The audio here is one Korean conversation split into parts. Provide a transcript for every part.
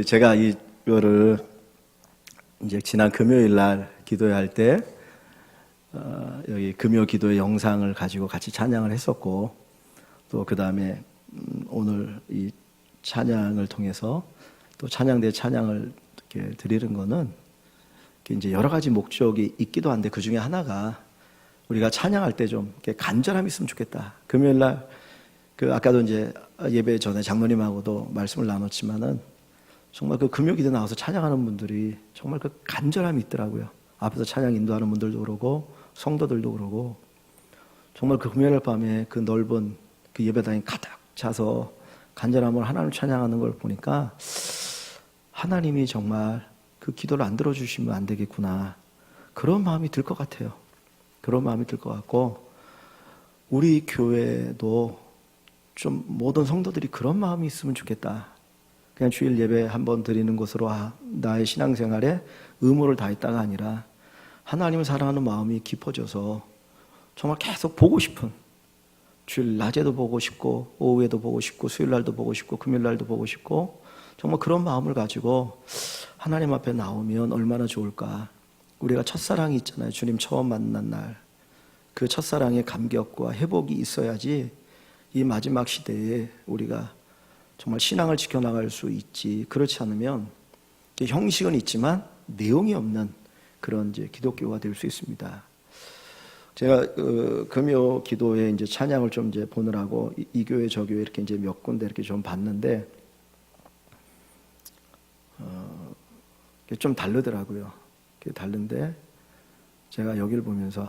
제가 이거를 이제 지난 금요일 날 기도할 때 여기 금요 기도의 영상을 가지고 같이 찬양을 했었고, 또 그 다음에 오늘 이 찬양을 통해서 또 찬양대 찬양을 이렇게 드리는 거는 이제 여러 가지 목적이 있기도 한데, 그 중에 하나가 우리가 찬양할 때 좀 간절함이 있으면 좋겠다. 금요일 날 아까도 이제 예배 전에 장로님하고도 말씀을 나눴지만은 정말 금요 기도 나와서 찬양하는 분들이 정말 간절함이 있더라고요. 앞에서 찬양 인도하는 분들도 그러고 성도들도 그러고, 정말 금요일 밤에 넓은 예배당이 가득 차서 간절함으로 하나님을 찬양하는 걸 보니까 하나님이 정말 기도를 안 들어주시면 안 되겠구나, 그런 마음이 들 것 같아요. 그런 마음이 들 것 같고, 우리 교회도 좀 모든 성도들이 그런 마음이 있으면 좋겠다. 그냥 주일 예배 한번 드리는 것으로 나의 신앙생활에 의무를 다했다가 아니라 하나님을 사랑하는 마음이 깊어져서 정말 계속 보고 싶은, 주일 낮에도 보고 싶고 오후에도 보고 싶고 수요일 날도 보고 싶고 금요일 날도 보고 싶고, 정말 그런 마음을 가지고 하나님 앞에 나오면 얼마나 좋을까. 우리가 첫사랑이 있잖아요. 주님 처음 만난 날 그 첫사랑의 감격과 회복이 있어야지 이 마지막 시대에 우리가 정말 신앙을 지켜나갈 수 있지. 그렇지 않으면 형식은 있지만 내용이 없는 그런 이제 기독교가 될 수 있습니다. 제가 금요 기도에 이제 찬양을 좀 이제 보느라고 이 교회 저 교회 이렇게 이제 몇 군데 이렇게 좀 봤는데 좀 다르더라고요. 다른데 제가 여기를 보면서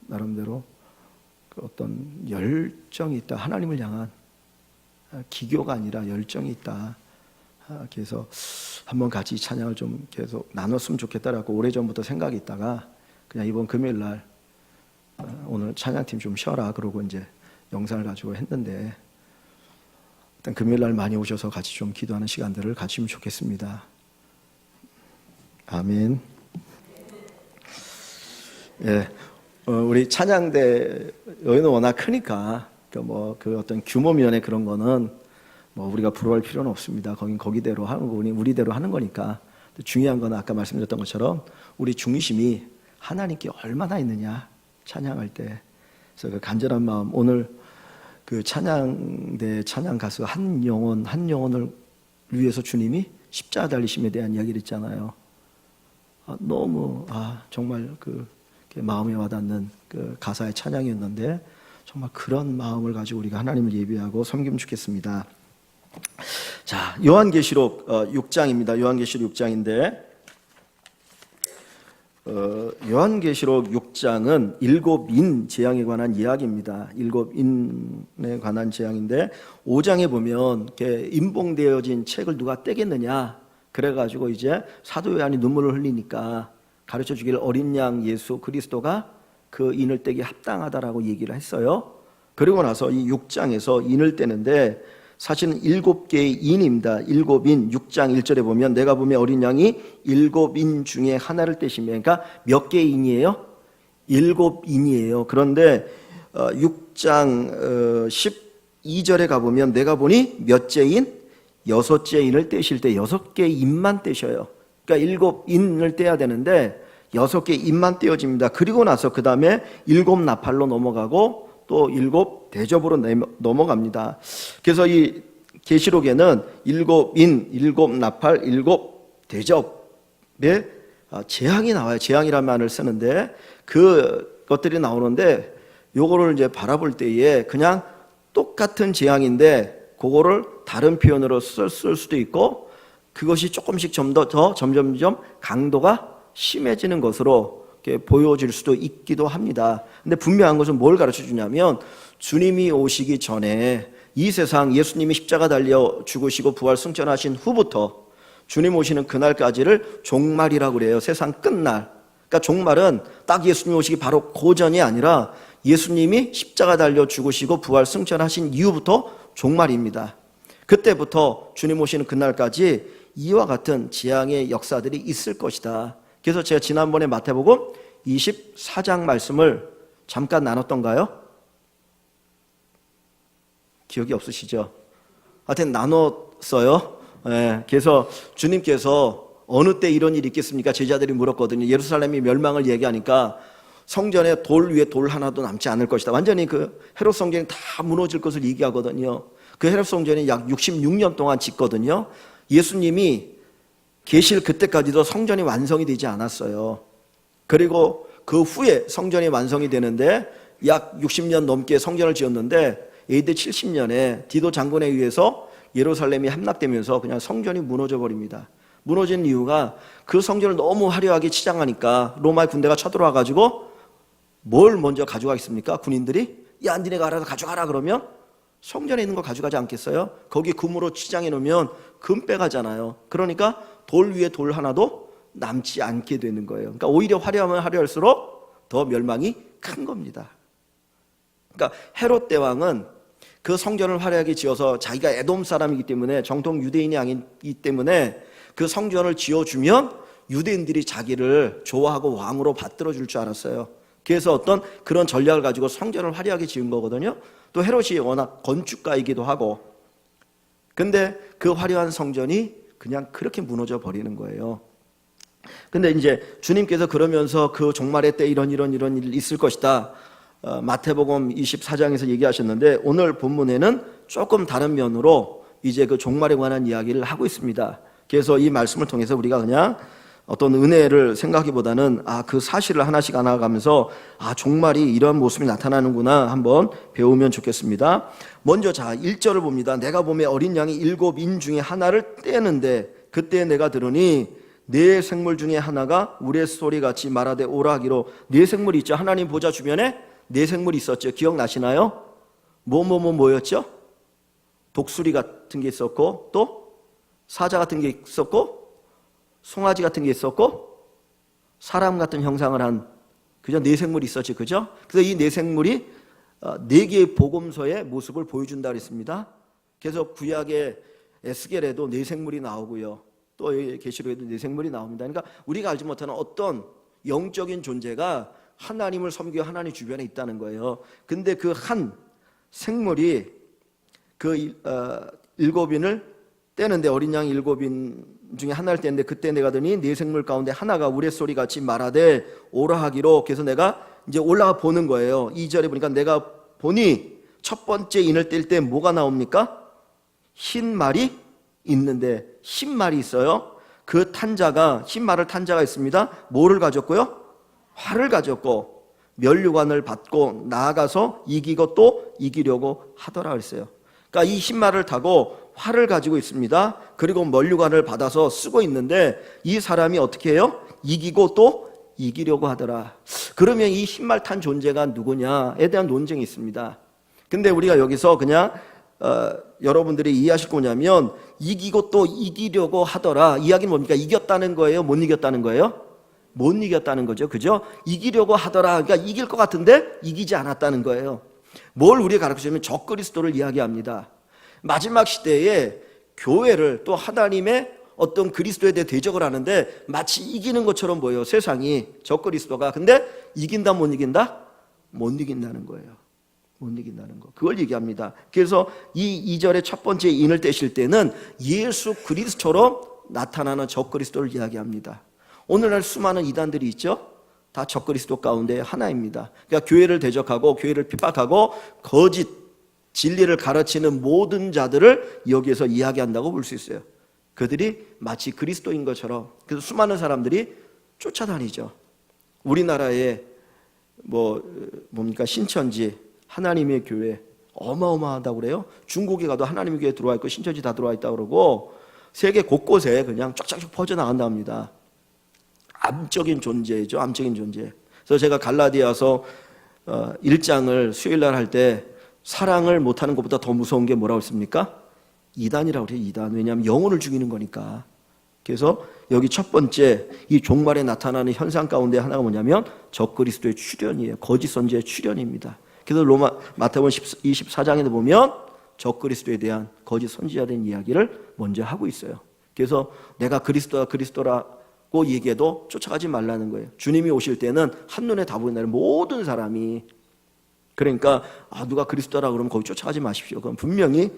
나름대로 어떤 열정이 있다. 하나님을 향한 기교가 아니라 열정이 있다. 그래서 한번 같이 찬양을 좀 계속 나눴으면 좋겠다라고 오래전부터 생각이 있다가, 그냥 이번 금요일 날 오늘 찬양팀 좀 쉬어라 그러고 이제 영상을 가지고 했는데, 일단 금요일 날 많이 오셔서 같이 좀 기도하는 시간들을 가지면 좋겠습니다. 아멘. 예, 우리 찬양대 여기는 워낙 크니까 어떤 규모 면에 그런 거는 우리가 부러워할 필요는 없습니다. 거긴 거기대로 하는 거니, 우리대로 하는 거니까. 중요한 건 아까 말씀드렸던 것처럼 우리 중심이 하나님께 얼마나 있느냐, 찬양할 때. 그래서 간절한 마음, 오늘 찬양대 찬양 가수 한 영혼을 위해서 주님이 십자가 달리심에 대한 이야기를 했잖아요. 너무 정말 마음에 와닿는 가사의 찬양이었는데, 정말 그런 마음을 가지고 우리가 하나님을 예배하고 섬기면 좋겠습니다. 자, 요한계시록 6장입니다. 요한계시록 6장인데 요한계시록 6장은 일곱 인 재앙에 관한 이야기입니다. 일곱 인에 관한 재앙인데, 5장에 보면 임봉되어진 책을 누가 떼겠느냐, 그래가지고 이제 사도 요한이 눈물을 흘리니까 가르쳐 주길 어린 양 예수 그리스도가 그 인을 떼기 합당하다라고 얘기를 했어요. 그리고 나서 이 6장에서 인을 떼는데, 사실은 7개의 인입니다. 7인. 6장 1절에 보면 내가 보면 어린 양이 7인 중에 하나를 떼시며, 그러니까 몇 개의 인이에요? 7인이에요. 그런데 6장 12절에 가보면 내가 보니 몇째 인? 6째 인을 떼실 때 6개의 인만 떼셔요. 그러니까 7인을 떼야 되는데 6개의 인만 떼어집니다. 그리고 나서 그 다음에 7 나팔로 넘어가고 또 7 대접으로 넘어갑니다. 그래서 이 계시록에는 7인, 7 나팔, 7 대접의 재앙이 나와요. 재앙이라는 말을 쓰는데 그것들이 나오는데, 요거를 이제 바라볼 때에 그냥 똑같은 재앙인데 그거를 다른 표현으로 쓸 수도 있고, 그것이 조금씩 점점점 강도가 심해지는 것으로 보여질 수도 있기도 합니다. 근데 분명한 것은 뭘 가르쳐 주냐면, 주님이 오시기 전에 이 세상 예수님이 십자가 달려 죽으시고 부활 승천하신 후부터 주님 오시는 그날까지를 종말이라고 그래요. 세상 끝날. 그러니까 종말은 딱 예수님 오시기 바로 고전이 아니라 예수님이 십자가 달려 죽으시고 부활 승천하신 이후부터 종말입니다. 그때부터 주님 오시는 그날까지 이와 같은 재앙의 역사들이 있을 것이다. 그래서 제가 지난번에 마태복음 24장 말씀을 잠깐 나눴던가요? 기억이 없으시죠? 하여튼 나눴어요. 그래서 주님께서 어느 때 이런 일이 있겠습니까? 제자들이 물었거든요. 예루살렘이 멸망을 얘기하니까 성전에 돌 위에 돌 하나도 남지 않을 것이다. 완전히 그 헤롯 성전이 다 무너질 것을 얘기하거든요. 그 헤롯 성전이 약 66년 동안 짓거든요. 예수님이 계실 그때까지도 성전이 완성이 되지 않았어요. 그리고 그 후에 성전이 완성이 되는데 약 60년 넘게 성전을 지었는데 AD 70년에 디도 장군에 의해서 예루살렘이 함락되면서 그냥 성전이 무너져 버립니다. 무너진 이유가 그 성전을 너무 화려하게 치장하니까 로마의 군대가 쳐들어와 가지고 뭘 먼저 가져가겠습니까? 군인들이 야 니네가 알아서 가져가라 그러면 성전에 있는 걸 가져가지 않겠어요? 거기 금으로 치장해 놓으면 금 빼가잖아요. 그러니까 돌 위에 돌 하나도 남지 않게 되는 거예요. 그러니까 오히려 화려하면 화려할수록 더 멸망이 큰 겁니다. 그러니까 헤롯 대왕은 그 성전을 화려하게 지어서 자기가 에돔 사람이기 때문에 정통 유대인이 아니기 때문에 그 성전을 지어주면 유대인들이 자기를 좋아하고 왕으로 받들어 줄 줄 알았어요. 그래서 어떤 그런 전략을 가지고 성전을 화려하게 지은 거거든요. 또 헤롯이 워낙 건축가이기도 하고, 근데 그 화려한 성전이 그냥 그렇게 무너져 버리는 거예요. 근데 이제 주님께서 그러면서 그 종말의 때 이런 일이 있을 것이다, 마태복음 24장에서 얘기하셨는데 오늘 본문에는 조금 다른 면으로 이제 그 종말에 관한 이야기를 하고 있습니다. 그래서 이 말씀을 통해서 우리가 그냥 어떤 은혜를 생각하기보다는 그 사실을 하나씩 알아가면서 종말이 이런 모습이 나타나는구나 한번 배우면 좋겠습니다. 먼저 1절을 봅니다. 내가 보매 어린 양이 7인 중에 하나를 떼는데 그때 내가 들으니 네 생물 중에 하나가 우레소리같이 말하되 오라 하기로. 네 생물이 있죠. 하나님 보좌 주변에 네 생물이 있었죠. 기억나시나요? 뭐였죠? 독수리 같은 게 있었고, 또 사자 같은 게 있었고, 송아지 같은 게 있었고, 사람 같은 형상을 한 그죠? 네 생물이 있었죠. 그죠? 그래서 이 네 생물이 네 개의 복음서의 모습을 보여준다 그랬습니다. 그래서 구약의 에스겔에도 네 생물이 나오고요. 또 계시록에도 네 생물이 나옵니다. 그러니까 우리가 알지 못하는 어떤 영적인 존재가 하나님을 섬기고 하나님 주변에 있다는 거예요. 근데 그 한 생물이 그 7인을 떼는데, 어린 양 7인 중에 하나를 떼는데 그때 내가 들으니 네 생물 가운데 하나가 우레소리 같이 말하되 오라 하기로. 그래서 내가 이제 올라가 보는 거예요. 2절에 보니까 내가 보니 첫 번째 인을 뗄 때 뭐가 나옵니까? 흰 말이 있는데, 흰 말이 있어요. 그 탄자가, 흰 말을 탄자가 있습니다. 뭐를 가졌고요? 활을 가졌고 면류관을 받고 나아가서 이기고 또 이기려고 하더라 그랬어요. 그러니까 이 흰 말을 타고 활을 가지고 있습니다. 그리고 면류관을 받아서 쓰고 있는데 이 사람이 어떻게 해요? 이기고 또 이기려고 하더라. 그러면 이 흰 말 탄 존재가 누구냐에 대한 논쟁이 있습니다. 근데 우리가 여기서 그냥 여러분들이 이해하실 거냐면 이기고 또 이기려고 하더라. 이야기는 뭡니까? 이겼다는 거예요? 못 이겼다는 거예요? 못 이겼다는 거죠. 그죠? 이기려고 하더라. 그러니까 이길 것 같은데 이기지 않았다는 거예요. 뭘 우리가 가르치면 적그리스도를 이야기합니다. 마지막 시대에 교회를, 또 하나님의 어떤 그리스도에 대해 대적을 하는데 마치 이기는 것처럼 보여요. 세상이, 적그리스도가. 근데 이긴다 못 이긴다? 못 이긴다는 거예요. 못 이긴다는 거. 그걸 얘기합니다. 그래서 이 2절의 첫 번째 인을 떼실 때는 예수 그리스도처럼 나타나는 적그리스도를 이야기합니다. 오늘날 수많은 이단들이 있죠. 다 적그리스도 가운데 하나입니다. 그러니까 교회를 대적하고 교회를 핍박하고 거짓 진리를 가르치는 모든 자들을 여기에서 이야기한다고 볼 수 있어요. 그들이 마치 그리스도인 것처럼. 그래서 수많은 사람들이 쫓아다니죠. 우리나라에 뭡니까? 신천지 하나님의 교회 어마어마하다고 그래요. 중국에 가도 하나님의 교회 들어와 있고 신천지 다 들어와 있다고 그러고 세계 곳곳에 그냥 쫙쫙 퍼져나간답니다. 암적인 존재죠. 암적인 존재. 그래서 제가 갈라디아서 1장을 수요일날 할 때 사랑을 못하는 것보다 더 무서운 게 뭐라고 했습니까? 이단이라고 그래요. 이단. 왜냐하면 영혼을 죽이는 거니까. 그래서 여기 첫 번째 이 종말에 나타나는 현상 가운데 하나가 뭐냐면 적그리스도의 출현이에요. 거짓 선지의 출현입니다. 그래서 마태복음 24장에도 보면 적그리스도에 대한 거짓 선지자에 대한 이야기를 먼저 하고 있어요. 그래서 내가 그리스도라고 얘기해도 쫓아가지 말라는 거예요. 주님이 오실 때는 한눈에 다 보이는 모든 사람이. 그러니까 누가 그리스도라 그러면 거기 쫓아가지 마십시오. 그건 분명히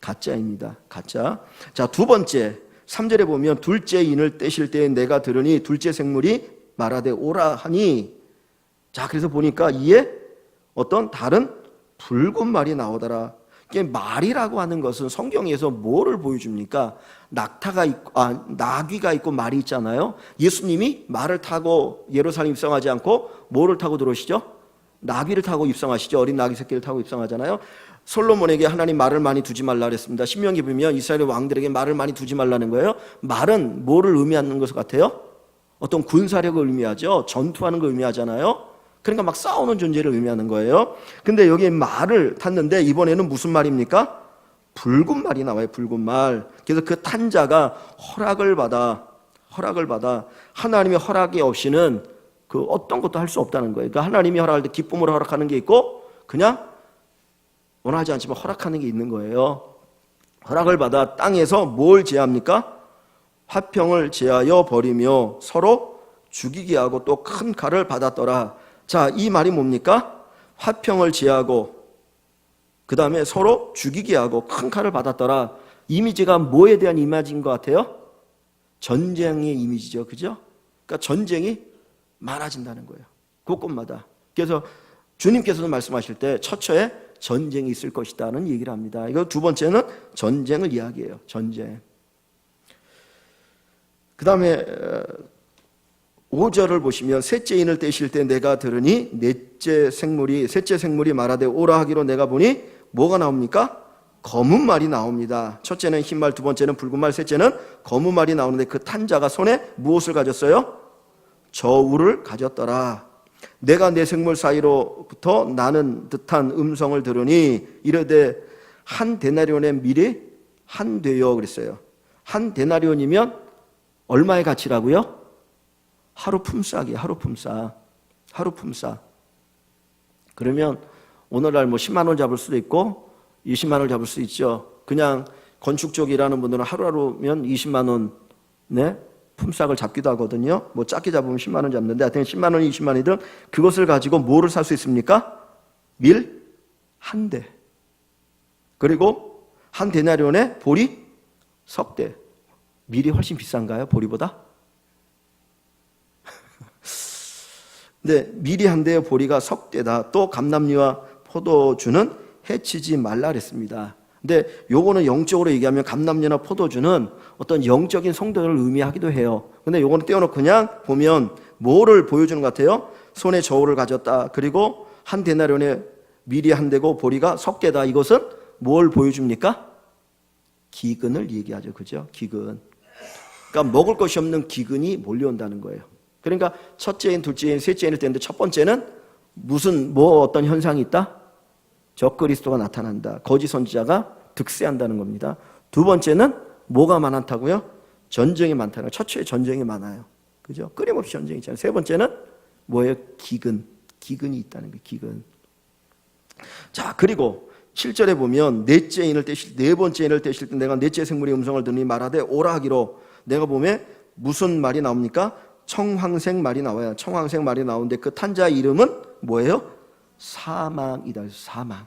가짜입니다. 가짜. 자, 두 번째 3절에 보면 둘째 인을 떼실 때에 내가 들으니 둘째 생물이 말하되 오라 하니, 자, 그래서 보니까 이에 어떤 다른 붉은 말이 나오더라. 이게 말이라고 하는 것은 성경에서 뭐를 보여줍니까? 나귀가 있고 말이 있잖아요. 예수님이 말을 타고 예루살렘 입성하지 않고 뭐를 타고 들어오시죠? 나귀를 타고 입성하시죠. 어린 나귀 새끼를 타고 입성하잖아요. 솔로몬에게 하나님 말을 많이 두지 말라 그랬습니다. 신명기 보면 이스라엘 왕들에게 말을 많이 두지 말라는 거예요. 말은 뭐를 의미하는 것 같아요? 어떤 군사력을 의미하죠. 전투하는 걸 의미하잖아요. 그러니까 막 싸우는 존재를 의미하는 거예요. 근데 여기 말을 탔는데 이번에는 무슨 말입니까? 붉은 말이 나와요. 붉은 말. 그래서 그 탄 자가 허락을 받아 하나님의 허락이 없이는 그 어떤 것도 할 수 없다는 거예요. 그러니까 하나님이 허락할 때 기쁨으로 허락하는 게 있고 그냥 원하지 않지만 허락하는 게 있는 거예요. 허락을 받아 땅에서 뭘 제합니까? 화평을 제하여 버리며 서로 죽이게 하고 또 큰 칼을 받았더라. 자, 이 말이 뭡니까? 화평을 제하고 그 다음에 서로 죽이게 하고 큰 칼을 받았더라. 이미지가 뭐에 대한 이미지인 것 같아요? 전쟁의 이미지죠. 그죠? 그러니까 전쟁이 많아진다는 거예요. 곳곳마다. 그래서 주님께서도 말씀하실 때 처처에 전쟁이 있을 것이다는 얘기를 합니다. 이거 두 번째는 전쟁을 이야기해요. 전쟁. 그 다음에 5절을 보시면 셋째 인을 떼실 때 내가 들으니 셋째 생물이 말하되 오라 하기로 내가 보니 뭐가 나옵니까? 검은 말이 나옵니다. 첫째는 흰 말, 두 번째는 붉은 말, 셋째는 검은 말이 나오는데 그 탄 자가 손에 무엇을 가졌어요? 저울을 가졌더라. 내가 내 생물 사이로부터 나는 듯한 음성을 들으니 이르되 한 데나리온의 밀이 한 되요 그랬어요. 한 데나리온이면 얼마의 가치라고요? 하루 품삯이에요. 하루 품삯. 그러면 오늘날 뭐 10만 원 잡을 수도 있고 20만 원을 잡을 수 있죠. 그냥 건축 쪽 일하는 분들은 하루면 20만 원 품삯을 잡기도 하거든요. 뭐 작게 잡으면 10만 원 잡는데 하여튼 10만 원이 20만 원이든 그것을 가지고 뭐를 살 수 있습니까? 밀 한 대. 그리고 한 데나리온에 보리 석 대. 밀이 훨씬 비싼가요? 보리보다? 네, 밀이 한 대에 보리가 석 대다. 또 감람류와 포도주는 해치지 말라 그랬습니다. 근데 요거는 영적으로 얘기하면 감람류나 포도주는 어떤 영적인 성도를 의미하기도 해요. 근데 요거는 떼어놓고 그냥 보면 뭐를 보여주는 것 같아요? 손에 저울을 가졌다. 그리고 한 데나리온에 밀이 한 대고 보리가 석 개다. 이것은 뭘 보여줍니까? 기근을 얘기하죠. 그죠? 기근. 그러니까 먹을 것이 없는 기근이 몰려온다는 거예요. 그러니까 첫째인, 둘째인, 셋째인을 떼는데 첫 번째는 어떤 현상이 있다? 적그리스도가 나타난다. 거짓 선지자가 득세한다는 겁니다. 두 번째는 뭐가 많다고요? 전쟁이 많다는 거예요. 첫째에 전쟁이 많아요. 그죠? 끊임없이 전쟁이 있잖아요. 세 번째는 뭐예요? 기근이 있다는 거예요. 기근. 자, 그리고 7절에 보면 네 번째 인을 떼실 때 내가 넷째 생물의 음성을 듣니 말하되 오라 하기로 내가 보면 무슨 말이 나옵니까? 청황색 말이 나와요. 청황색 말이 나오는데 그 탄자 이름은 뭐예요? 사망이다. 사망.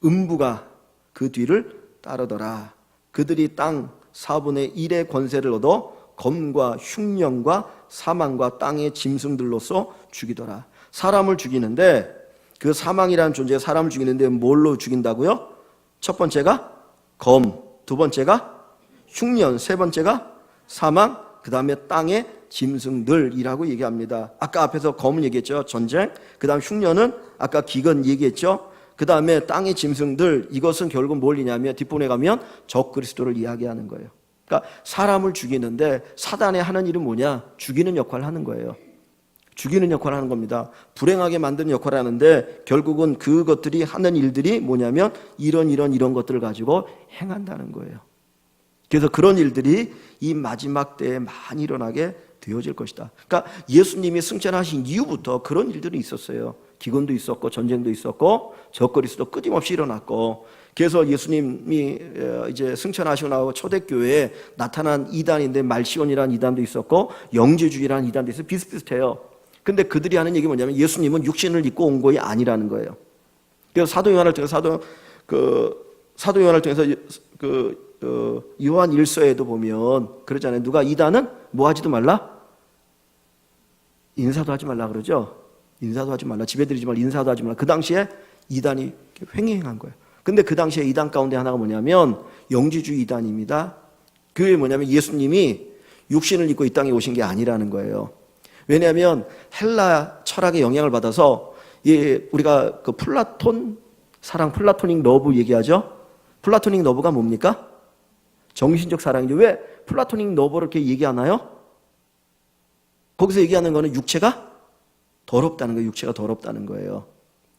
음부가 그 뒤를 따르더라. 그들이 땅 4분의 1의 권세를 얻어 검과 흉년과 사망과 땅의 짐승들로서 죽이더라. 사람을 죽이는데 그 사망이라는 존재가 사람을 죽이는데 뭘로 죽인다고요? 첫 번째가 검, 두 번째가 흉년, 세 번째가 사망, 그 다음에 땅의 짐승들이라고 얘기합니다. 아까 앞에서 검은 얘기했죠. 전쟁. 그 다음 흉년은 아까 기근 얘기했죠. 그 다음에 땅의 짐승들. 이것은 결국 뭘이냐면 뒷부분에 가면 적그리스도를 이야기하는 거예요. 그러니까 사람을 죽이는데 사단의 하는 일은 뭐냐? 죽이는 역할을 하는 거예요. 죽이는 역할을 하는 겁니다. 불행하게 만드는 역할을 하는데 결국은 그것들이 하는 일들이 뭐냐면 이런 것들을 가지고 행한다는 거예요. 그래서 그런 일들이 이 마지막 때에 많이 일어나게 되어질 것이다. 그러니까 예수님이 승천하신 이후부터 그런 일들이 있었어요. 기근도 있었고 전쟁도 있었고 적그리스도 끊임없이 일어났고, 그래서 예수님이 이제 승천하시고 나서 초대교회에 나타난 이단인데 말시온이라는 이단도 있었고 영지주의라는 이단도 있어서 비슷비슷해요. 근데 그들이 하는 얘기 뭐냐면 예수님은 육신을 입고 온 것이 아니라는 거예요. 그래서 사도 요한을 통해 사도 요한을 통해서 요한 1서에도 보면 그러잖아요. 누가 이단은 뭐 하지도 말라? 인사도 하지 말라 그러죠. 인사도 하지 말라. 지배드리지 말라. 인사도 하지 말라. 그 당시에 이단이 횡행한 거예요. 근데 그 당시에 이단 가운데 하나가 뭐냐면 영지주의 이단입니다. 그게 뭐냐면 예수님이 육신을 입고 이 땅에 오신 게 아니라는 거예요. 왜냐하면 헬라 철학의 영향을 받아서 우리가 그 플라톤 사랑, 플라토닉 러브 얘기하죠. 플라토닉 러브가 뭡니까? 정신적 사랑이죠. 왜 플라토닉 러브를 이렇게 얘기하나요? 거기서 얘기하는 거는 육체가 더럽다는 거예요. 육체가 더럽다는 거예요.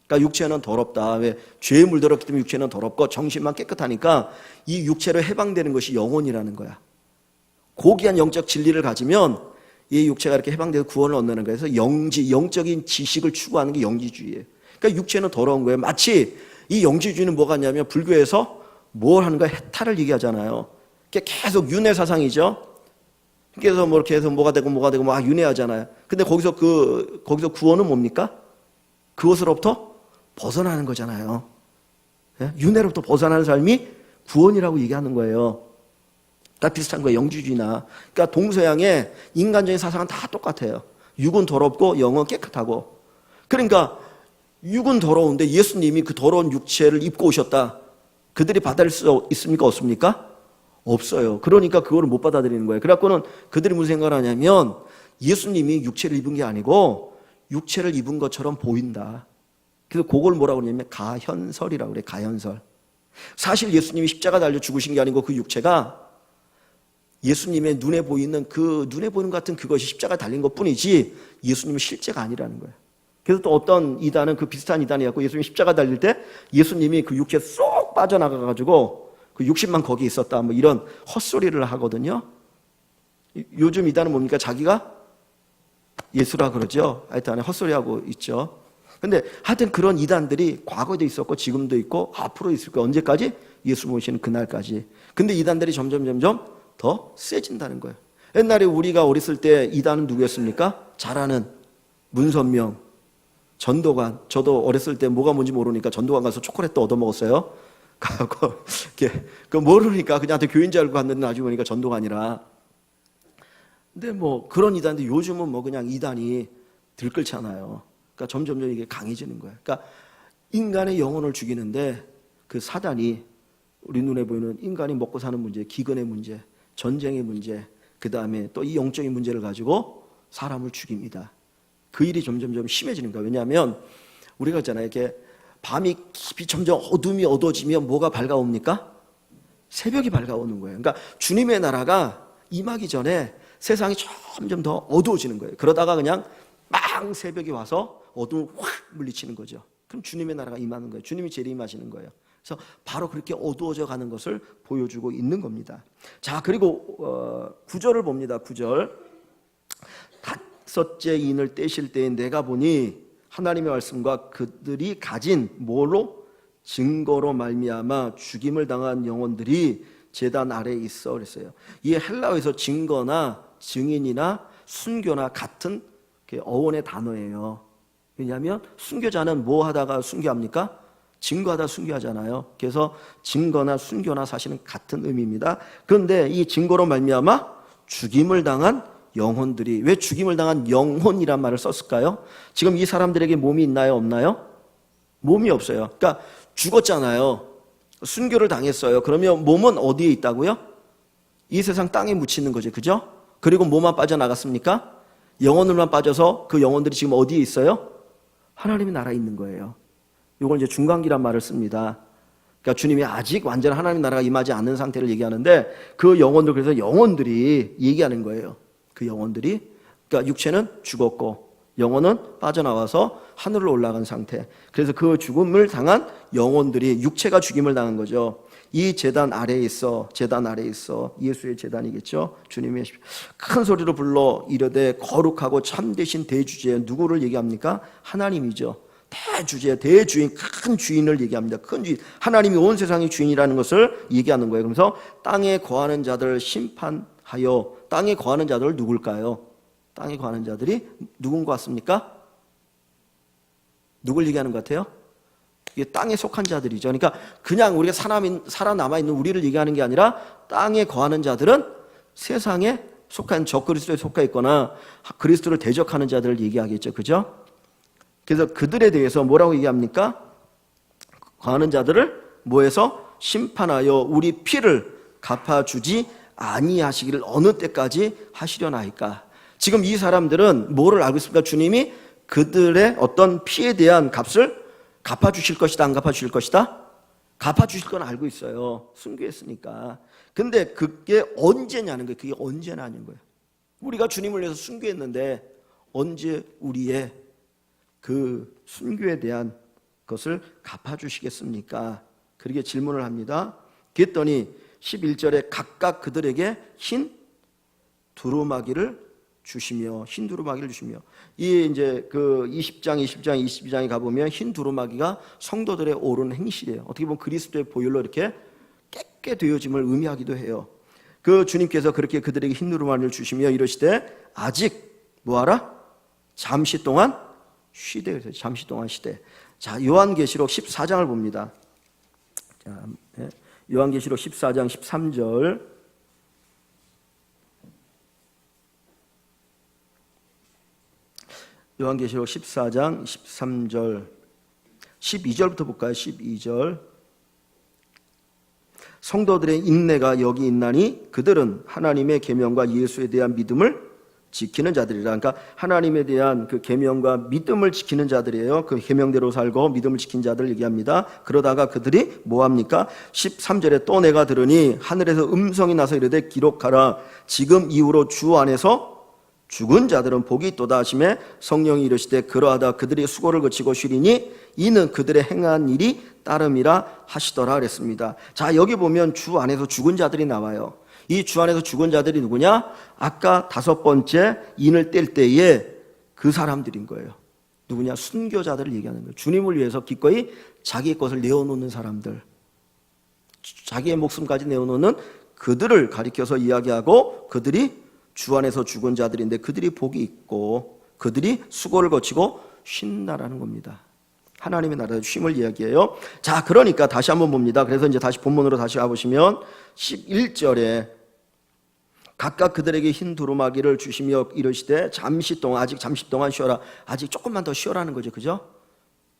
그러니까 육체는 더럽다. 왜? 죄에 물들었기 때문에 육체는 더럽고 정신만 깨끗하니까 이 육체로 해방되는 것이 영혼이라는 거야. 고귀한 영적 진리를 가지면 이 육체가 이렇게 해방돼서 구원을 얻는 거예요. 그래서 영적인 지식을 추구하는 게 영지주의예요. 그러니까 육체는 더러운 거예요. 마치 이 영지주의는 뭐가 있냐면 불교에서 뭘 하는가 해탈을 얘기하잖아요. 계속 윤회 사상이죠. 그래서 뭐 이렇게 해서 뭐가 되고 막 윤회하잖아요. 근데 거기서 구원은 뭡니까? 그것으로부터 벗어나는 거잖아요. 윤회로부터 벗어나는 삶이 구원이라고 얘기하는 거예요. 그러니까 비슷한 거예요. 영지주의나. 그러니까 동서양의 인간적인 사상은 다 똑같아요. 육은 더럽고 영은 깨끗하고. 그러니까 육은 더러운데 예수님이 그 더러운 육체를 입고 오셨다. 그들이 받아들일 수 있습니까? 없습니까? 없어요. 그러니까 그거를 못 받아들이는 거예요. 그래갖고는 그들이 무슨 생각을 하냐면 예수님이 육체를 입은 게 아니고 육체를 입은 것처럼 보인다. 그래서 그걸 뭐라고 그러냐면 가현설이라고 그래요. 가현설. 사실 예수님이 십자가 달려 죽으신 게 아니고 그 육체가 예수님의 눈에 보이는 것 같은 그것이 십자가 달린 것 뿐이지 예수님은 실제가 아니라는 거예요. 그래서 또 어떤 이단은 그 비슷한 이단이 갖고 예수님이 십자가 달릴 때 예수님이 그 육체에 쏙 빠져나가가지고 그 육신만 거기 있었다. 뭐 이런 헛소리를 하거든요. 요즘 이단은 뭡니까? 자기가 예수라 그러죠. 하여튼 헛소리하고 있죠. 근데 하여튼 그런 이단들이 과거에도 있었고 지금도 있고 앞으로 있을 거예요. 언제까지? 예수 모시는 그날까지. 근데 이단들이 점점 더 세진다는 거예요. 옛날에 우리가 어렸을 때 이단은 누구였습니까? 잘 아는 문선명, 전도관. 저도 어렸을 때 뭐가 뭔지 모르니까 전도관 가서 초콜릿도 얻어먹었어요. 그 모르니까 그냥 교인 줄 알고 갔는데 나중에 보니까 전도관이라. 근데 뭐 그런 이단인데 요즘은 뭐 그냥 이단이 들끓잖아요. 그러니까 점점 이게 강해지는 거예요. 그러니까 인간의 영혼을 죽이는데 그 사단이 우리 눈에 보이는 인간이 먹고 사는 문제, 기근의 문제, 전쟁의 문제, 그 다음에 또 이 영적인 문제를 가지고 사람을 죽입니다. 그 일이 점점 심해지는 거예요. 왜냐하면 우리가 있잖아요. 이렇게 밤이 깊이 점점 어둠이 어두워지면 뭐가 밝아옵니까? 새벽이 밝아오는 거예요. 그러니까 주님의 나라가 임하기 전에 세상이 점점 더 어두워지는 거예요. 그러다가 그냥 빵 새벽이 와서 어둠을 확 물리치는 거죠. 그럼 주님의 나라가 임하는 거예요. 주님이 재림하시는 거예요. 그래서 바로 그렇게 어두워져 가는 것을 보여주고 있는 겁니다. 자, 그리고 9절을 봅니다. 9절. 다섯째 인을 떼실 때에 내가 보니 하나님의 말씀과 그들이 가진 뭐로? 증거로 말미암아 죽임을 당한 영혼들이 제단 아래에 있어 그랬어요. 이 헬라어에서 증거나 증인이나 순교나 같은 어원의 단어예요. 왜냐하면 순교자는 뭐 하다가 순교합니까? 증거하다 순교하잖아요. 그래서 증거나 순교나 사실은 같은 의미입니다. 그런데 이 증거로 말미암아 죽임을 당한 영혼들이, 왜 죽임을 당한 영혼이란 말을 썼을까요? 지금 이 사람들에게 몸이 있나요? 없나요? 몸이 없어요. 그러니까 죽었잖아요. 순교를 당했어요. 그러면 몸은 어디에 있다고요? 이 세상 땅에 묻히는 거죠. 그죠? 그리고 뭐만 빠져나갔습니까? 영혼들만 빠져서 그 영혼들이 지금 어디에 있어요? 하나님의 나라에 있는 거예요. 이걸 이제 중간기란 말을 씁니다. 그러니까 주님이 아직 완전 하나님의 나라가 임하지 않는 상태를 얘기하는데 그 영혼들, 그래서 영혼들이 얘기하는 거예요. 그 영혼들이, 그러니까 육체는 죽었고 영혼은 빠져나와서 하늘로 올라간 상태. 그래서 그 죽음을 당한 영혼들이, 육체가 죽임을 당한 거죠. 이 제단 아래에 있어, 제단 아래에 있어. 예수의 제단이겠죠. 주님의 큰 소리로 불러 이르되 거룩하고 참되신 대주제, 누구를 얘기합니까? 하나님이죠. 대주제, 대주인, 큰 주인을 얘기합니다. 큰 주인, 하나님이 온 세상의 주인이라는 것을 얘기하는 거예요. 그래서 땅에 거하는 자들을 심판하여, 땅에 거하는 자들을 누굴까요? 땅에 거하는 자들이 누군 것 같습니까? 누굴 얘기하는 것 같아요? 이게 땅에 속한 자들이죠. 그러니까 그냥 우리가 살아남아 있는 우리를 얘기하는 게 아니라 땅에 거하는 자들은 세상에 속한 적그리스도에 속해 있거나 그리스도를 대적하는 자들을 얘기하겠죠. 그죠? 그래서 그들에 대해서 뭐라고 얘기합니까? 거하는 자들을 뭐해서 심판하여 우리 피를 갚아주지 아니하시기를 어느 때까지 하시려나이까. 지금 이 사람들은 뭐를 알고 있습니까? 주님이 그들의 어떤 피에 대한 값을 갚아주실 것이다, 안 갚아주실 것이다? 갚아주실 건 알고 있어요. 순교했으니까. 근데 그게 언제냐는 거예요. 그게 언제냐는 거예요. 우리가 주님을 위해서 순교했는데 언제 우리의 그 순교에 대한 것을 갚아주시겠습니까? 그렇게 질문을 합니다. 그랬더니 11절에 각각 그들에게 흰 두루마기를 주시며, 흰 두루마기를 주시며, 이 이제 그 20장, 22장에 가보면 흰 두루마기가 성도들의 옳은 행실이에요. 어떻게 보면 그리스도의 보혈로 이렇게 깨끗 되어짐을 의미하기도 해요. 그 주님께서 그렇게 그들에게 흰 두루마기를 주시며 이러시되 아직 뭐하라? 잠시 동안 쉬되. 그래서 잠시 동안 쉬되. 자, 요한계시록 14장을 봅니다. 자, 요한계시록 14장 13절. 요한계시록 14장 13절 12절부터 볼까요? 12절. 성도들의 인내가 여기 있나니 그들은 하나님의 계명과 예수에 대한 믿음을 지키는 자들이라. 그러니까 하나님에 대한 그 계명과 믿음을 지키는 자들이에요. 그 계명대로 살고 믿음을 지킨 자들을 얘기합니다. 그러다가 그들이 뭐합니까? 13절에 또 내가 들으니 하늘에서 음성이 나서 이르되 기록하라. 지금 이후로 주 안에서 죽은 자들은 복이 있도다 하시매 성령이 이르시되 그러하다 그들이 수고를 거치고 쉬리니 이는 그들의 행한 일이 따름이라 하시더라 그랬습니다. 자, 여기 보면 주 안에서 죽은 자들이 나와요. 이 주 안에서 죽은 자들이 누구냐? 아까 5번째 인을 뗄 때에 그 사람들인 거예요. 누구냐? 순교자들을 얘기하는 거예요. 주님을 위해서 기꺼이 자기의 것을 내어놓는 사람들, 자기의 목숨까지 내어놓는 그들을 가리켜서 이야기하고, 그들이 주 안에서 죽은 자들인데 그들이 복이 있고 그들이 수고를 거치고 쉰다라는 겁니다. 하나님의 나라의 쉼을 이야기해요. 자, 그러니까 다시 한번 봅니다. 그래서 이제 다시 본문으로 다시 가보시면 11절에 각각 그들에게 흰 두루마기를 주시며 이르시되 잠시 동안, 아직 잠시 동안 쉬어라. 아직 조금만 더 쉬어라는 거죠. 그죠?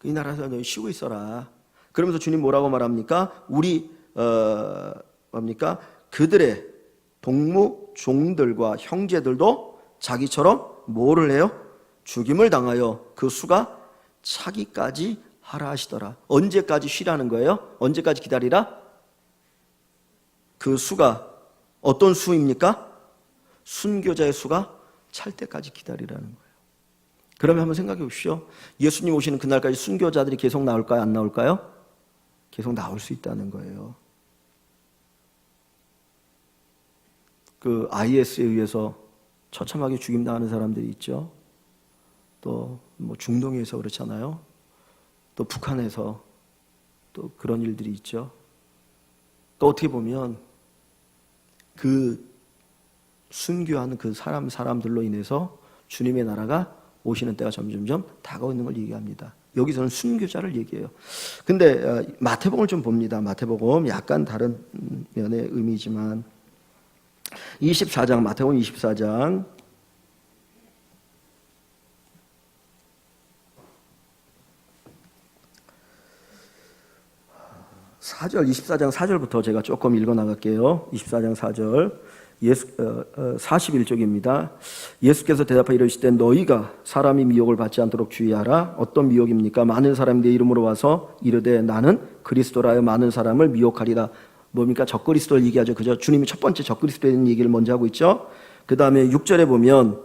이 나라에서 너희 쉬고 있어라. 그러면서 주님 뭐라고 말합니까? 우리 뭡니까? 그들의 동무 종들과 형제들도 자기처럼 뭐를 해요? 죽임을 당하여 그 수가 차기까지 하라 하시더라. 언제까지 쉬라는 거예요? 언제까지 기다리라? 그 수가 어떤 수입니까? 순교자의 수가 찰 때까지 기다리라는 거예요. 그러면 한번 생각해 보십시오. 예수님 오시는 그날까지 순교자들이 계속 나올까요? 안 나올까요? 계속 나올 수 있다는 거예요. 그 IS에 의해서 처참하게 죽임당하는 사람들이 있죠. 또 뭐 중동에서 그렇잖아요. 또 북한에서 또 그런 일들이 있죠. 또 어떻게 보면 그 순교하는 그 사람들로 인해서 주님의 나라가 오시는 때가 점점점 다가오고 있는 걸 얘기합니다. 여기서는 순교자를 얘기해요. 근데 마태복음을 좀 봅니다. 마태복음 약간 다른 면의 의미지만 24장, 마태복음 24장 4절, 24장 4절부터 제가 조금 읽어 나갈게요. 24장 4절 41쪽입니다. 예수께서 대답하여 이르시되 너희가 사람이 미혹을 받지 않도록 주의하라. 어떤 미혹입니까? 많은 사람이 내 이름으로 와서 이르되 나는 그리스도라여 많은 사람을 미혹하리라. 뭡니까? 적그리스도를 얘기하죠. 그죠? 주님이 첫 번째 적그리스도에 대한 얘기를 먼저 하고 있죠. 그 다음에 6절에 보면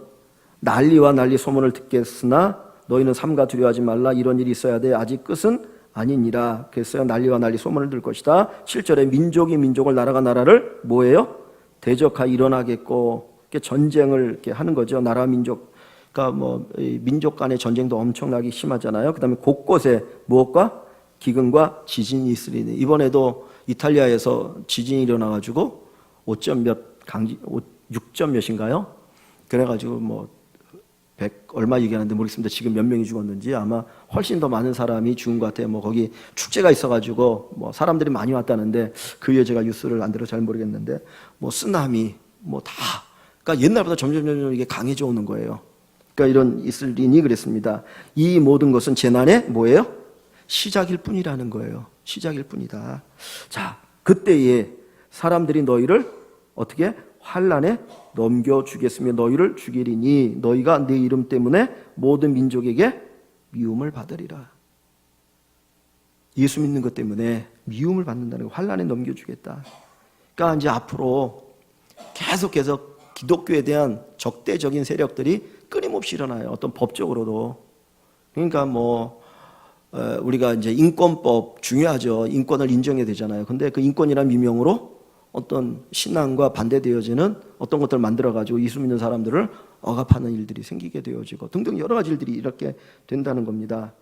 난리와 난리 소문을 듣겠으나 너희는 삼가 두려워하지 말라. 이런 일이 있어야 돼. 아직 끝은 아니니라. 그랬어요. 난리와 난리 소문을 들 것이다. 7절에 민족이 민족을 나라가 나라를 뭐예요? 대적하여 일어나겠고, 전쟁을 이렇게 하는 거죠. 나라 민족. 그러니까 뭐 민족 간의 전쟁도 엄청나게 심하잖아요. 그 다음에 곳곳에 무엇과 기근과 지진이 있으리니. 이번에도 이탈리아에서 지진이 일어나가지고 5점 몇인가요? 그래가지고 뭐 100 얼마 얘기하는데 모르겠습니다. 지금 몇 명이 죽었는지. 아마 훨씬 더 많은 사람이 죽은 것 같아요. 뭐 거기 축제가 있어가지고 뭐 사람들이 많이 왔다는데, 그 위에 제가 뉴스를 안 들어서 잘 모르겠는데, 뭐 쓰나미 뭐 다, 그러니까 옛날보다 점점 이게 강해져 오는 거예요. 그러니까 이런 이스라엘인이 그랬습니다. 이 모든 것은 재난의 뭐예요? 시작일 뿐이라는 거예요. 시작일 뿐이다. 자, 그때에 사람들이 너희를 어떻게 환난에 넘겨주겠으며 너희를 죽이리니 너희가 내 이름 때문에 모든 민족에게 미움을 받으리라. 예수 믿는 것 때문에 미움을 받는다는 거, 환난에 넘겨주겠다. 그러니까 이제 앞으로 계속해서 기독교에 대한 적대적인 세력들이 끊임없이 일어나요. 어떤 법적으로도. 그러니까 뭐 우리가 이제 인권법 중요하죠. 인권을 인정해야 되잖아요. 근데 그 인권이란 미명으로 어떤 신앙과 반대되어지는 어떤 것들을 만들어가지고 예수 믿는 사람들을 억압하는 일들이 생기게 되어지고 등등 여러 가지 일들이 이렇게 된다는 겁니다.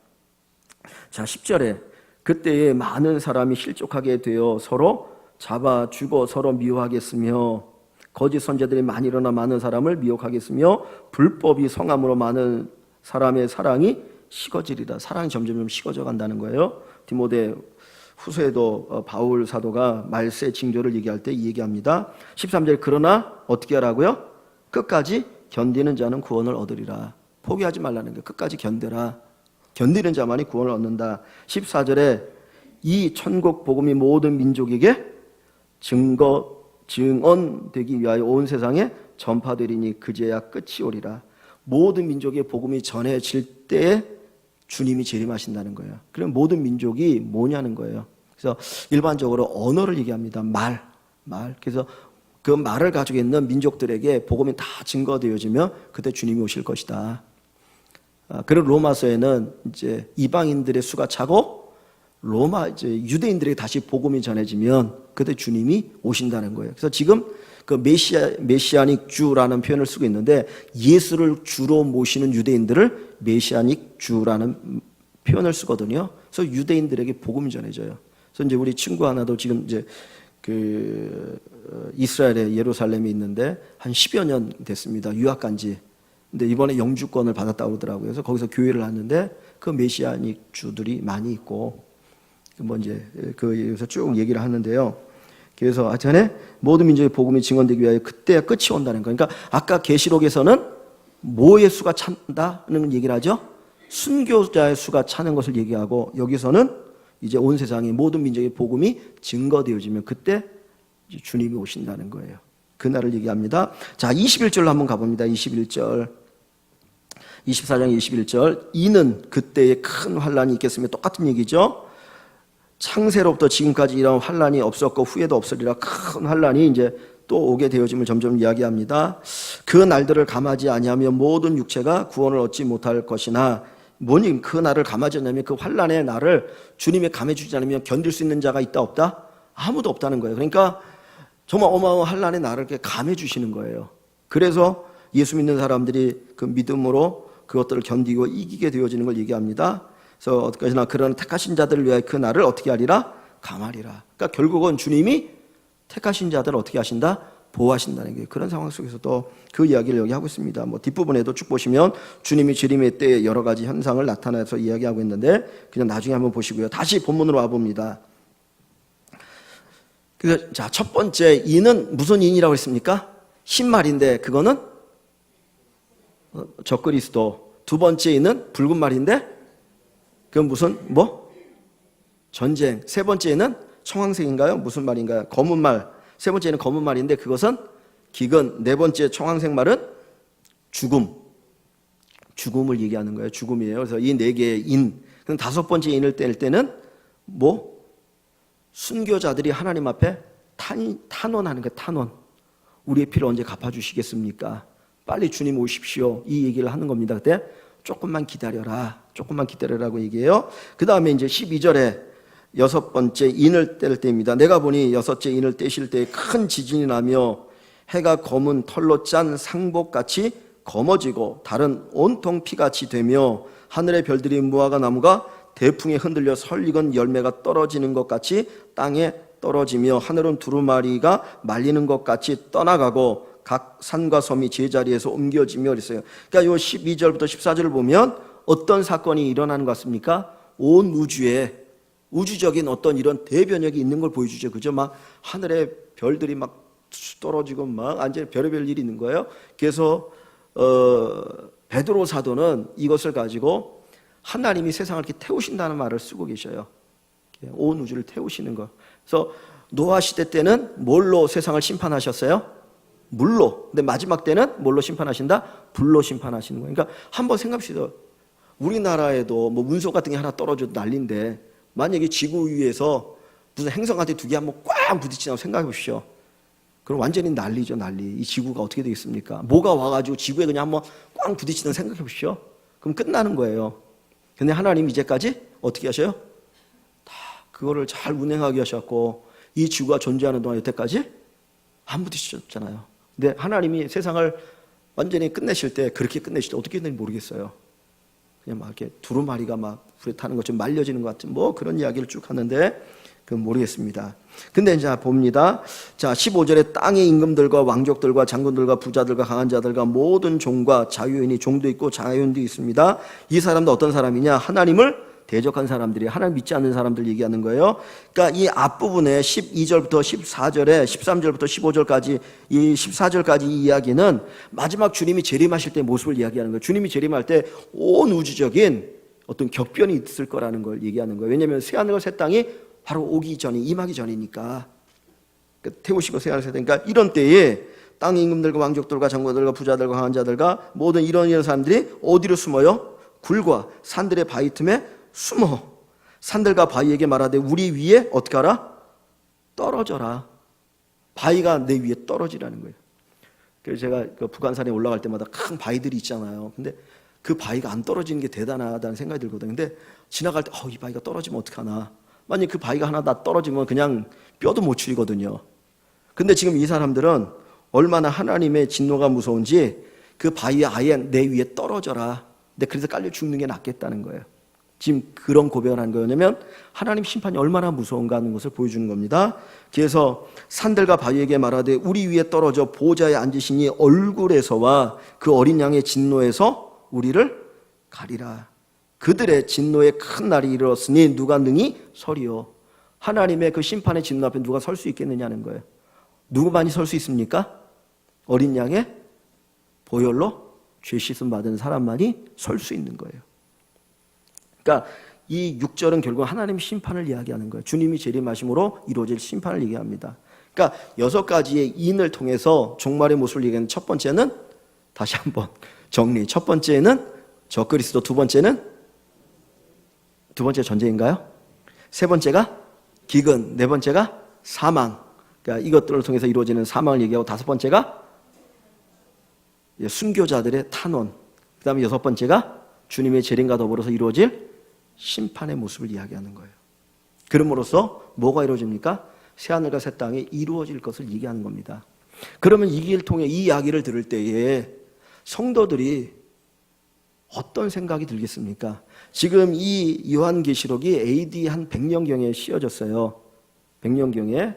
자, 10절에 그때에 많은 사람이 실족하게 되어 서로 잡아 죽어 서로 미워하겠으며 거짓 선지자들이 많이 일어나 많은 사람을 미혹하겠으며 불법이 성함으로 많은 사람의 사랑이 식어지리라. 사랑이 점점 식어져 간다는 거예요. 디모데 후서에도 바울 사도가 말세 징조를 얘기할 때 이 얘기합니다. 13절 그러나 어떻게 하라고요? 끝까지 견디는 자는 구원을 얻으리라. 포기하지 말라는 거예요. 끝까지 견뎌라. 견디는 자만이 구원을 얻는다. 14절에 이 천국 복음이 모든 민족에게 증언되기 위하여 온 세상에 전파되리니 그제야 끝이 오리라. 모든 민족의 복음이 전해질 때에 주님이 재림하신다는 거예요. 그럼 모든 민족이 뭐냐는 거예요. 그래서 일반적으로 언어를 얘기합니다. 말. 그래서 그 말을 가지고 있는 민족들에게 복음이 다 증거되어지면 그때 주님이 오실 것이다. 그리고 로마서에는 이제 이방인들의 수가 차고 이제 유대인들에게 다시 복음이 전해지면 그때 주님이 오신다는 거예요. 그래서 지금 그 메시아닉 주라는 표현을 쓰고 있는데 예수를 주로 모시는 유대인들을 메시아닉 주라는 표현을 쓰거든요. 그래서 유대인들에게 복음이 전해져요. 그래서 이제 우리 친구 하나도 지금 이제 그 이스라엘의 예루살렘에 있는데 한 10여 년 됐습니다. 유학 간지. 근데 이번에 영주권을 받았다고 그러더라고요. 그래서 거기서 교회를 하는데 그 메시아닉 주들이 많이 있고 뭐 이제 그에서 쭉 얘기를 하는데요. 그래서 전에 모든 민족의 복음이 증언되기 위하여 그때야 끝이 온다는 거예요. 그러니까 아까 계시록에서는 뭐의 수가 찬다는 얘기를 하죠. 순교자의 수가 차는 것을 얘기하고 여기서는 이제 온 세상의 모든 민족의 복음이 증거되어지면 그때 이제 주님이 오신다는 거예요. 그날을 얘기합니다. 자, 21절로 한번 가봅니다. 21절. 24장 21절. 이는 그때에 큰 환란이 있겠으며 똑같은 얘기죠. 창세로부터 지금까지 이런 환란이 없었고 후에도 없으리라. 큰 환란이 이제 또 오게 되어짐을 점점 이야기합니다. 그 날들을 감하지 아니하며 모든 육체가 구원을 얻지 못할 것이나 뭐니 그 날을 감하지 않으면 그 환란의 날을 주님이 감해주지 않으면 견딜 수 있는 자가 있다 없다? 아무도 없다는 거예요. 그러니까 정말 어마어마한 환란의 날을 이렇게 감해주시는 거예요. 그래서 예수 믿는 사람들이 그 믿음으로 그것들을 견디고 이기게 되어지는 걸 얘기합니다. 그래서 어디까지나 그런 택하신 자들을 위하여 그 날을 어떻게 하리라? 감하리라. 그러니까 결국은 주님이 택하신 자들을 어떻게 하신다? 보호하신다는 게 그런 상황 속에서도 그 이야기를 여기 하고 있습니다. 뭐 뒷부분에도 쭉 보시면 주님이 재림의 때에 여러 가지 현상을 나타내서 이야기하고 있는데 그냥 나중에 한번 보시고요. 다시 본문으로 와봅니다. 자, 첫 번째 인은 무슨 인이라고 했습니까? 신말인데 그거는 적그리스도. 두 번째 인은 붉은 말인데 그건 무슨 전쟁. 세 번째는 청황색인가요? 무슨 말인가요? 검은 말. 세 번째는 검은 말인데 그것은 기근. 네 번째 청황색 말은 죽음을 얘기하는 거예요. 죽음이에요. 그래서 이 네 개의 인. 그럼 다섯 번째 인을 뗄 때는 순교자들이 하나님 앞에 탄원하는 거예요. 탄원. 우리의 피를 언제 갚아주시겠습니까? 빨리 주님 오십시오. 이 얘기를 하는 겁니다. 그때 조금만 기다려라고 얘기해요. 그 다음에 이제 12절에 여섯 번째 인을 뗄 때입니다. 내가 보니 여섯째 인을 떼실 때 큰 지진이 나며 해가 검은 털로 짠 상복같이 검어지고 달은 온통 피같이 되며 하늘의 별들이 무화과 나무가 대풍에 흔들려 설익은 열매가 떨어지는 것 같이 땅에 떨어지며 하늘은 두루마리가 말리는 것 같이 떠나가고 각 산과 섬이 제자리에서 옮겨지며 그랬어요. 그러니까 요 12절부터 14절을 보면 어떤 사건이 일어나는 것 같습니까? 온 우주에 우주적인 어떤 이런 대변혁이 있는 걸 보여주죠. 그죠? 막 하늘에 별들이 막 떨어지고 막 완전히 별의별 일이 있는 거예요. 그래서 베드로 사도는 이것을 가지고 하나님이 세상을 이렇게 태우신다는 말을 쓰고 계셔요. 온 우주를 태우시는 거. 그래서 노아 시대 때는 뭘로 세상을 심판하셨어요? 물로. 근데 마지막 때는 뭘로 심판하신다? 불로 심판하시는 거예요. 그러니까 한번 생각합시다. 우리나라에도 뭐 문서 같은 게 하나 떨어져도 난리인데 만약에 지구 위에서 무슨 행성 같은 두 개 한번 꽉 부딪힌다고 생각해 보십시오. 그럼 완전히 난리죠, 난리. 이 지구가 어떻게 되겠습니까? 뭐가 와가지고 지구에 그냥 한번 꽝 부딪히는 생각해 보십시오. 그럼 끝나는 거예요. 근데 하나님 이제까지 어떻게 하셔요? 다 그거를 잘 운행하게 하셨고 이 지구가 존재하는 동안 여태까지 안 부딪히셨잖아요. 근데 하나님이 세상을 완전히 끝내실 때 그렇게 끝내실 때 어떻게 되는지 모르겠어요. 그냥 막 이렇게 두루마리가 막 불에 타는 것처럼 말려지는 것 같은 뭐 그런 이야기를 쭉 하는데 그건 모르겠습니다. 근데 이제 봅니다. 자, 15절에 땅의 임금들과 왕족들과 장군들과 부자들과 강한 자들과 모든 종과 자유인이 종도 있고 자유인도 있습니다. 이 사람도 어떤 사람이냐? 하나님을 대적한 사람들이 하나님 믿지 않는 사람들 얘기하는 거예요. 그러니까 이 앞부분에 12절부터 14절에 13절부터 15절까지 이 14절까지 이 이야기는 마지막 주님이 재림하실 때 모습을 이야기하는 거예요. 주님이 재림할 때 온 우주적인 어떤 격변이 있을 거라는 걸 얘기하는 거예요. 왜냐하면 새하늘과 새 땅이 바로 오기 전이 임하기 전이니까 그러니까 태우시고 새하늘 새 땅. 그러니까 이런 때에 땅의 임금들과 왕족들과 장관들과 부자들과 강한 자들과 모든 이런 사람들이 어디로 숨어요? 굴과 산들의 바위 틈에 숨어 산들과 바위에게 말하되 우리 위에 어떻게 하라? 떨어져라. 바위가 내 위에 떨어지라는 거예요. 그래서 제가 그 북한산에 올라갈 때마다 큰 바위들이 있잖아요. 근데 그 바위가 안 떨어지는 게 대단하다는 생각이 들거든요. 근데 지나갈 때 이 바위가 떨어지면 어떡하나. 만약 그 바위가 하나 다 떨어지면 그냥 뼈도 못 추리거든요. 근데 지금 이 사람들은 얼마나 하나님의 진노가 무서운지 그 바위에 아예 내 위에 떨어져라. 근데 그래서 깔려 죽는 게 낫겠다는 거예요. 지금 그런 고백을 한 거냐면 하나님 심판이 얼마나 무서운가 하는 것을 보여주는 겁니다. 그래서 산들과 바위에게 말하되 우리 위에 떨어져 보좌에 앉으시니 얼굴에서와 그 어린 양의 진노에서 우리를 가리라. 그들의 진노의 큰 날이 이르렀으니 누가 능히 서리요. 하나님의 그 심판의 진노 앞에 누가 설 수 있겠느냐는 거예요. 누구만이 설 수 있습니까? 어린 양의 보혈로 죄 씻음 받은 사람만이 설 수 있는 거예요. 그러니까 이 6절은 결국 하나님 심판을 이야기하는 거예요. 주님이 재림하심으로 이루어질 심판을 얘기합니다. 그러니까 6가지의 인을 통해서 종말의 모습을 얘기하는 첫 번째는 다시 한번 정리. 첫 번째는 적그리스도, 두 번째 전쟁인가요? 세 번째가 기근, 네 번째가 사망. 그러니까 이것들을 통해서 이루어지는 사망을 얘기하고 다섯 번째가 순교자들의 탄원. 그 다음에 여섯 번째가 주님의 재림과 더불어서 이루어질 심판의 모습을 이야기하는 거예요. 그럼으로써 뭐가 이루어집니까? 새하늘과 새 땅이 이루어질 것을 얘기하는 겁니다. 그러면 이 길 통해 이 이야기를 들을 때에 성도들이 어떤 생각이 들겠습니까? 지금 이 요한계시록이 AD 한 100년경에 씌어졌어요. 100년경에.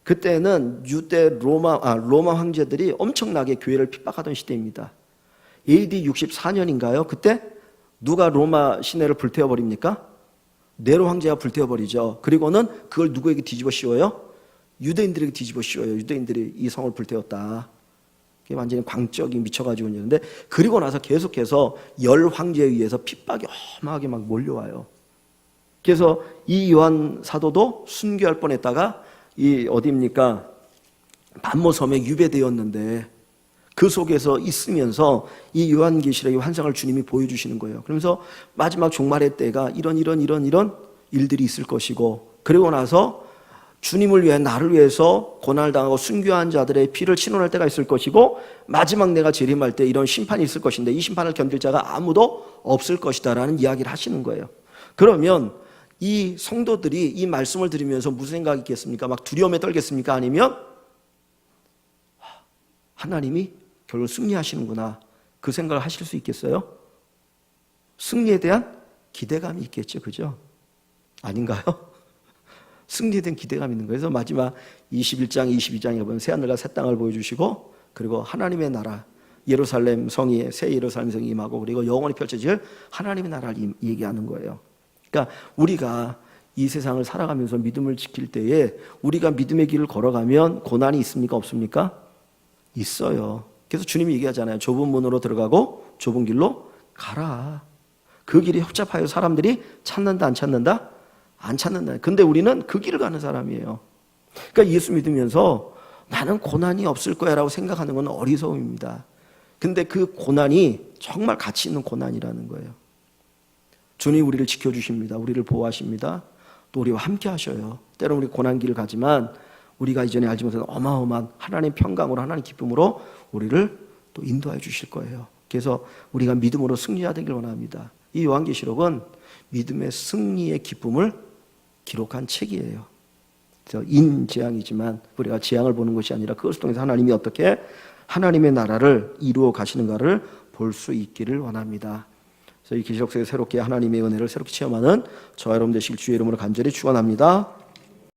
그때는 유대 로마 황제들이 엄청나게 교회를 핍박하던 시대입니다. AD 64년인가요? 그때 누가 로마 시내를 불태워버립니까? 네로 황제가 불태워버리죠. 그리고는 그걸 누구에게 뒤집어 씌워요? 유대인들에게 뒤집어 씌워요. 유대인들이 이 성을 불태웠다. 그게 완전히 광적이 미쳐가지고 있는데, 그리고 나서 계속해서 열 황제에 의해서 핍박이 어마하게 막 몰려와요. 그래서 이 요한 사도도 순교할 뻔했다가 이 어디입니까? 반모섬에 유배되었는데 그 속에서 있으면서 이 요한계시록의 환상을 주님이 보여주시는 거예요. 그러면서 마지막 종말의 때가 이런 일들이 있을 것이고, 그리고 나서 주님을 위해 나를 위해서 고난을 당하고 순교한 자들의 피를 친원할 때가 있을 것이고, 마지막 내가 재림할 때 이런 심판이 있을 것인데 이 심판을 견딜 자가 아무도 없을 것이다 라는 이야기를 하시는 거예요. 그러면 이 성도들이 이 말씀을 들으면서 무슨 생각이 있겠습니까? 막 두려움에 떨겠습니까? 아니면 하나님이 결국 승리하시는구나, 그 생각을 하실 수 있겠어요? 승리에 대한 기대감이 있겠죠. 그죠? 아닌가요? 승리에 대한 기대감이 있는 거예요. 그래서 마지막 21장, 22장에 보면 새하늘과 새 땅을 보여주시고 그리고 하나님의 나라, 예루살렘 성이, 새 예루살렘 성이 임하고, 그리고 영원히 펼쳐질 하나님의 나라를 얘기하는 거예요. 그러니까 우리가 이 세상을 살아가면서 믿음을 지킬 때에 우리가 믿음의 길을 걸어가면 고난이 있습니까? 없습니까? 있어요. 그래서 주님이 얘기하잖아요. 좁은 문으로 들어가고 좁은 길로 가라. 그 길이 협잡하여 사람들이 찾는다, 안 찾는다? 안 찾는다. 근데 우리는 그 길을 가는 사람이에요. 그러니까 예수 믿으면서 나는 고난이 없을 거야 라고 생각하는 건 어리석음입니다. 근데 그 고난이 정말 가치 있는 고난이라는 거예요. 주님이 우리를 지켜주십니다. 우리를 보호하십니다. 또 우리와 함께 하셔요. 때로는 우리 고난길을 가지만 우리가 이전에 알지 못한 어마어마한 하나님의 평강으로, 하나님의 기쁨으로 우리를 또 인도해 주실 거예요. 그래서 우리가 믿음으로 승리해야 되길 원합니다. 이 요한계시록은 믿음의 승리의 기쁨을 기록한 책이에요. 그래서 인재앙이지만 우리가 재앙을 보는 것이 아니라 그것을 통해서 하나님이 어떻게 하나님의 나라를 이루어 가시는가를 볼 수 있기를 원합니다. 그래서 이 계시록 속에 새롭게 하나님의 은혜를 새롭게 체험하는 저와 여러분 되시길 주의 이름으로 간절히 축원합니다.